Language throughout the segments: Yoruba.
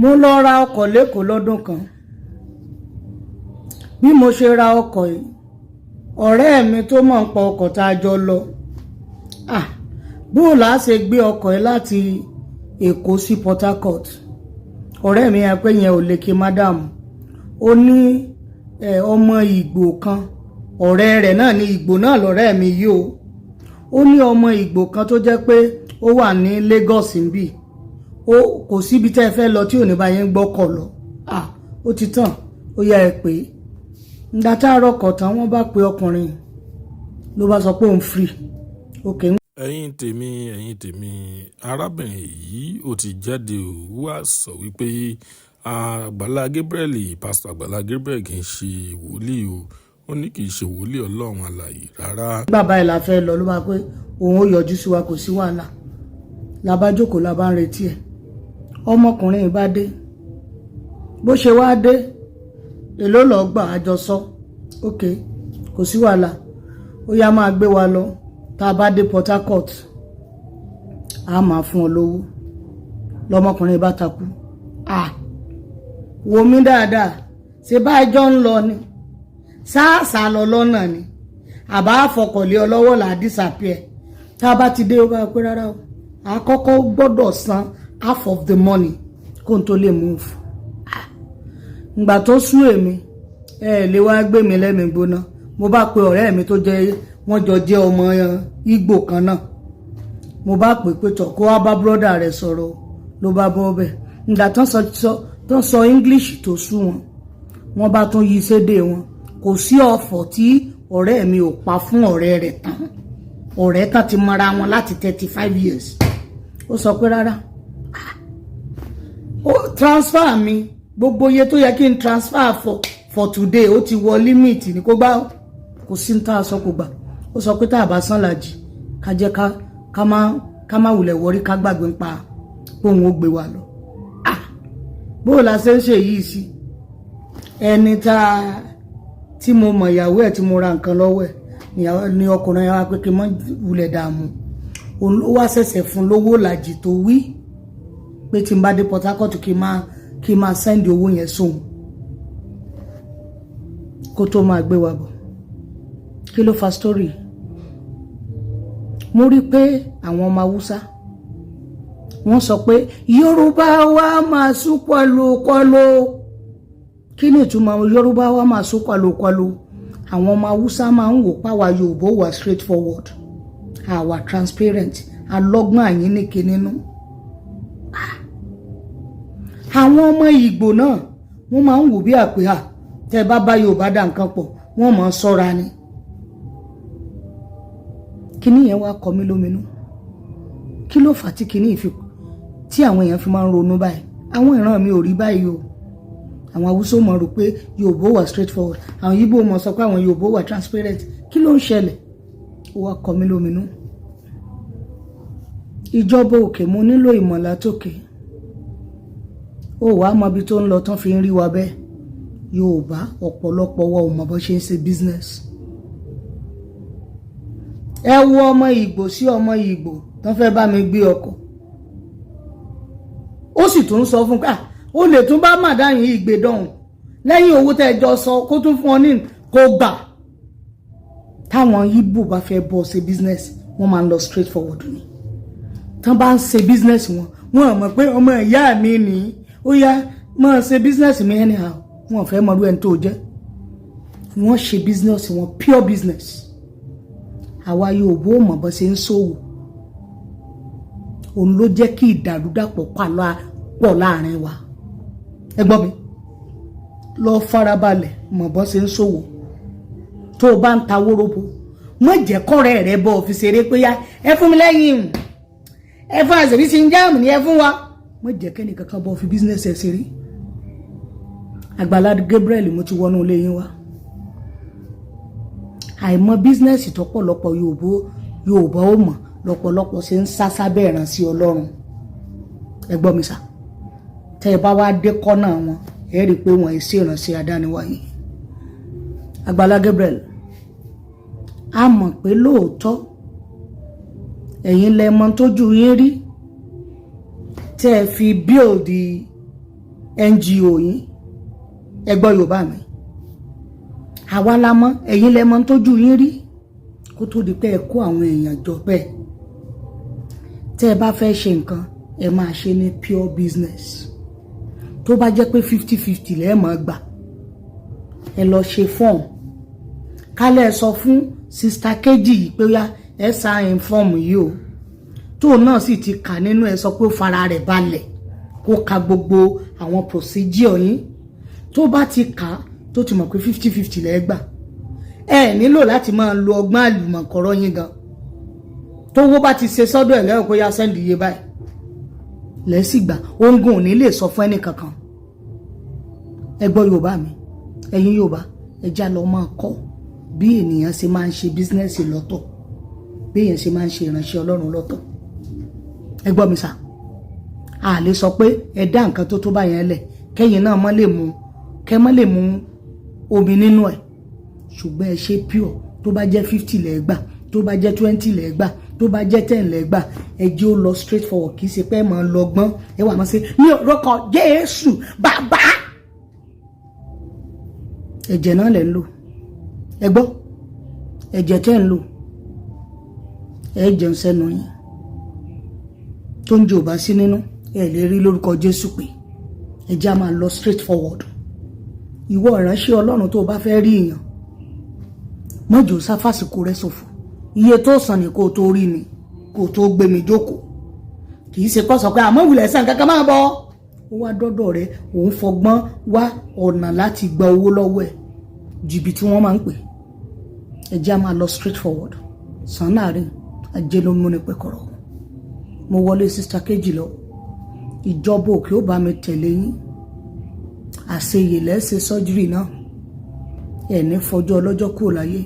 mo lọ ra ọkọ̀ lẹ́kọ̀ọ́ lọ́dún kan bí mo ṣe ra ọkọ̀ yìí ọ̀rẹ́ mi tó mọ̀ ń pa ọkọ̀ tá a jọ lọ bóò là á ṣe gbé ọkọ̀ yìí láti Èkó sí Port Harcourt ọ̀rẹ́ mi yẹn pé yẹn ò lè kí madam ó ní ọmọ Ìgbò kan ọ̀rẹ́ rẹ̀ náà ní Ìgbò náà lọ́rẹ́ mi yìí ó ní ọmọ Ìgbò kan tó jẹ́ pé ó wà ní Lagos níbí kò síbi tẹ́ ẹ fẹ́ lọ tí ò ní bá yẹn gbọ́kọ̀ lọ ó ti tàn ó yá ẹ pé ǹgbà tá a rọkọ̀ tán wọ́n bá pe ọkùnrin ló bá sọ pé òun free okay. ẹ̀yin tèmi arábìnrin yìí ó ti jáde ó wá sọ wípé Àgbàlá Gabriel pásítọ̀ Àgbàlá Gabriel kì í ṣe wòlíì ó ní kì í ṣe wòlíì Ọlọ́run alààyè rárá. bàbá ẹ̀ la fẹ́ lọ ló bá pé òun ó yọjú sí wa kò sí wàhálà la bá jókòó la bá ń retí ẹ̀ ọmọkùnrin bá dé bó ṣe wá dé èló lọ gbà àjọsọ ok kò sí wàhálà ó yá máa gbé wa lọ tá a bá dé Port Harcourt a máa fún ọ lówó lọmọkùnrin bá takú wò mí dáadáa ṣe bá ẹjọ́ ń lọ ni sáàsà lọ lọ́nà ni àbá àfọkọ̀lé ọlọ́wọ́ là á disappear tá a bá ti dé ó bá pé rárá o àkọ́kọ́ gbọ́dọ̀ san half of the money kó n tó lè move ngbà tó sún èmi lè wá gbé mi lẹ́mìí gbóná mo bá pe ọ̀rẹ́ mi tó jẹ́ wọ́n jọ jẹ́ ọmọ Ìgbò kan náà mo bá pè pé tọ̀ kó wá bá bírọ́dà rẹ̀ sọ̀rọ̀ ló bá bọ́ bẹ̀ ngbà tán sọ English tó sú wọn wọ́n bá tún yí sédè wọn kò sí ọ̀fọ̀ tí ọ̀rẹ́ mi ò pa fún ọ̀rẹ́ rẹ̀ tán ọ̀rẹ́ tán ti mọra wọn láti 35 years ó sọ pé rárá ó transfer mi gbogbo iye tó yẹ kí n transfer for today ó ti wọ limit ní kó gbá kò sí ní tá a sọ kó gbà ó sọ pé tá a bá san làjì ká jẹ́ ká má wulẹ̀ wọrí ká gbàgbé ń pa bóun ó gbé wa lọ bóò la ṣe ń ṣe yìí sí ẹni tí mo mọ̀ ìyàwó ẹ̀ tí mo ra nǹkan lọ́wọ́ ẹ̀ ni ọkùnrin yẹn wá pé kí n má wulẹ̀ dààmú ó wá ṣẹ̀ṣẹ̀ fún lówó làjì tó wí pé tí n bá dé Port Harcourt kí n máa sẹ́ndì owó yẹn sóhun kó tó máa gbé wa bọ̀ kí ló fa story mo rí pé àwọn ọmọ Haúsá wọ́n sọ pé Yorùbá wa máa sún kọlùkọlù kí ni ìtumọ̀ Yorùbá wa máa sún kọlùkọlù àwọn ọmọ Haúsá máa ń wò páwa Yorùbá wà straight forward àwa transparent alọ́gbọ́n àyínnìke nínú àwọn ọmọ Ìgbò náà wọ́n máa ń wò bí àpèhà tẹ́ bá Yorùbá dá nǹkan pọ̀ wọ́n máa ṣọ́ra ni kíní yẹn wá kọ mí lóminú kí ló fà tí kíní ìfikù tí àwọn èèyàn fi máa ń ronú báyìí àwọn ìran mi ò rí báyìí o àwọn Haúsá mọ̀ rò pé Yorùbá wà straight forward àwọn Ìgbò mọ̀ sọ pé àwọn Yorùbá wà transparent kí ló ń ṣẹlẹ̀ ó wá kọ mí lóminú ìjọba òkè mo nílò ìmọ̀lá tókè ó wàá mọ ibi tó ń lọ tán fi ń rí wa bẹ́ẹ̀ Yorùbá ọ̀pọ̀lọpọ̀ wa ò mọ̀ bó ṣe ń ṣe business ẹ wo ọmọ Ìgbò sí ọmọ Ìgbò tán fẹ́ bá mi gbé ọkọ̀ ó sì tún sọ fún ká ó lè tún bá màdáyìn ìgbé dọ̀hún lẹ́yìn owó tẹ́ jọ sọ kó tún fún ọ ní kó gbà táwọn Ìgbò bá fẹ́ bọ́ ṣe business wọ́n máa ń lọ straight forward ni tán bá ń ṣe business wọn mọ̀ pé ọmọ ìyá mi ní ó yá máa ṣe business mi anyhow wọn fẹ́ mọ̀rú ẹni tó jẹ́ wọ́n ṣe business wọn pure business àwa Yorùbá ò mọ̀ bó ṣe ń ṣòwò òun ló jẹ́ kí ìdàrúdàpọ̀ pọ̀ láàrin wa ẹ gbọ́ mi lọ farabalẹ̀ mọ̀ bó ṣe ń ṣòwò tó o bá ń ta wóróbo mọ̀ jẹ́ kọ́rẹ́ rẹ bọ́ fi ṣeré pé yá ẹ fún mi lẹ́yìn ẹ fún àṣírí sí ń jáàmù ni ẹ fún wa mọ̀ jẹ́ kẹ́ni kankan bọ́ fi business ẹ ṣeré Àgbàlá Gabriel mo ti wọnú ilé yín wá àìmọ̀ bísínẹ́sì tọ́pọ̀lọpọ̀ Yorùbá ó mọ̀ lọ́pọ̀lọpọ̀ ṣe ń sásá bẹ́ẹ̀ ràn sí Ọlọ́run ẹ gbọ́ mi sà tẹ́ ẹ bá wá dé kọ́nà wọn ẹ rí i pé wọ́n ṣe ìrànṣẹ́ adániwáyé Àgbàlá Gabriel a mọ̀ pé lóòótọ́ ẹ̀yin lẹ mọ̀ tójú yín rí tẹ́ ẹ fi bíòdì NGO yín ẹ gbọ́ Yorùbá mi àwa la mọ̀ ẹ̀yin lẹ mọ̀ tójú yín rí kó tó di pé ẹ kó àwọn èèyàn jọ bẹ́ẹ̀ tẹ́ ẹ bá fẹ́ ṣe nǹkan ẹ máa ṣe ní pure business tó bá jẹ́ pé 50-50 lẹ́ẹ̀ máa gbà ẹ lọ ṣe fọ́ọ̀mù kálẹ̀ sọ fún sista kejì yìí pé yá ẹ sign fọ́ọ̀mù yìí o tóun náà sì ti kà nínú ẹ sọ pé ó fara rẹ̀ balẹ̀ kó ka gbogbo àwọn procedure yín tó bá ti kà tó ti mọ̀ pé 50-50 lẹ́ẹ̀ gbà ẹ nílò láti máa lo ọgbọ́n àlùmọ̀kọ́rọ́ yín gan tówó bá ti ṣe sọ́dọ̀ ẹ̀ lẹ́yìn pé yá sẹ́ndì iye báyìí lẹ́sì gbà oògùn ò ní lè sọ fún ẹnì kankan ẹ gbọ́ Yorùbá mi ẹ̀yin Yorùbá ẹ já lọ máa kọ́ bí ènìyàn ṣe máa ń ṣe bísínẹ́sì lọ́tọ̀ bí èèyàn ṣe máa ń ṣe ìránṣẹ́ Ọlọ́run lọ́tọ̀ ẹ gbọ́ mi sà a lè sọ pé ẹ dá nǹkan tó bá yẹn lẹ̀ kẹ́yìn náà mọ́ lè mú omi nínú ẹ̀ ṣùgbọ́n ẹ ṣe pure tó bá jẹ́ 50 lẹ́gbà tó bá jẹ́ 20 lẹ́gbà tó bá jẹ́ 10 lẹ́gbà ẹ jẹ́ ó lọ straight forward kì í ṣe pé ẹ máa lọ gbọ́n ẹ wà máa ṣe ní orúkọ Jésù bàbá ẹ̀jẹ̀ náà lẹ̀ ń lò ẹ gbọ́ ẹ̀jẹ̀ tẹ́ ń lò ẹ jẹun sẹ́nu yín tó ń jò bá sí nínú ẹ lè rí lórúkọ Jésù pé ẹ jẹ́ á máa lọ straight forward ìwọ ìránṣẹ́ Ọlọ́run tó bá fẹ́ rí èèyàn mọ́jọ́ sáfàsìkò rẹ ṣòfò iye tó sàn ní kó tó rí mi kó tó gbé mi jókòó kì í ṣe kó sọ pé àmọ́ ìwìlẹ̀ sàn kankan máa bọ̀ ó wá dọ́dọ̀ rẹ òun fọgbọ́n wá ọ̀nà láti gba owó lọ́wọ́ ẹ̀ jìbìtì wọ́n máa ń pè ẹ jẹ́ á máa lọ straight forward sàn láàrin ajé ló mú ní pẹ́kọ̀rọ̀ mo wọlé sista kejì lọ ìjọba òkè ó bá mi tẹ̀lé yín àṣeyè lẹ́sẹ̀ sọ́jírì náà ẹ̀ ní fọjọ́ ọlọ́jọ́ kúrò láyé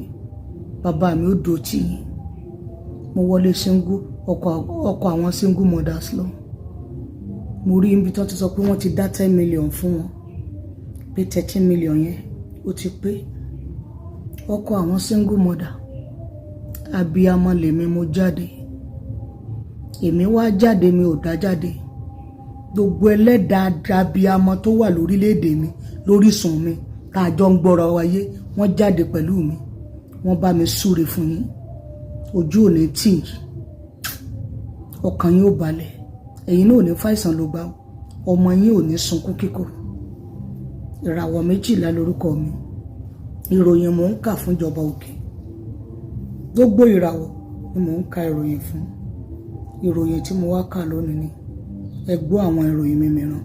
bàbá mi ó dò tì yín mo wọlé ọkọ̀ àwọn single mothers lọ mo rí ibi tó ti sọ pé wọ́n ti dá 10 million fún wọn pé 13 million yẹn ó ti pé ọkọ̀ àwọn single mother abiyamọ lèmi mo jáde èmi wá jáde mi ò dá jáde gbogbo ẹlẹ́dàá abiyamọ tó wà lórílẹ̀‐èdè mi lórísun mi tá a jọ ń gbọ́ra wáyé wọ́n jáde pẹ̀lú mi wọ́n bá mi súre fún yín ojú ò ní tì yín ọkàn yín ò balẹ̀ ẹ̀yin náà ò ní fàìsàn ló gbà ọmọ yín ò ní sunkún kíkó ìràwọ̀ 12 lórúkọ mi ìròyìn mò ń kà fún ìjọba òkè gbogbo ìràwọ̀ ni mò ń ka ìròyìn fún ìròyìn tí mo wá kà lónìí ni ẹ gbọ́ àwọn ìròyìn mi mìíràn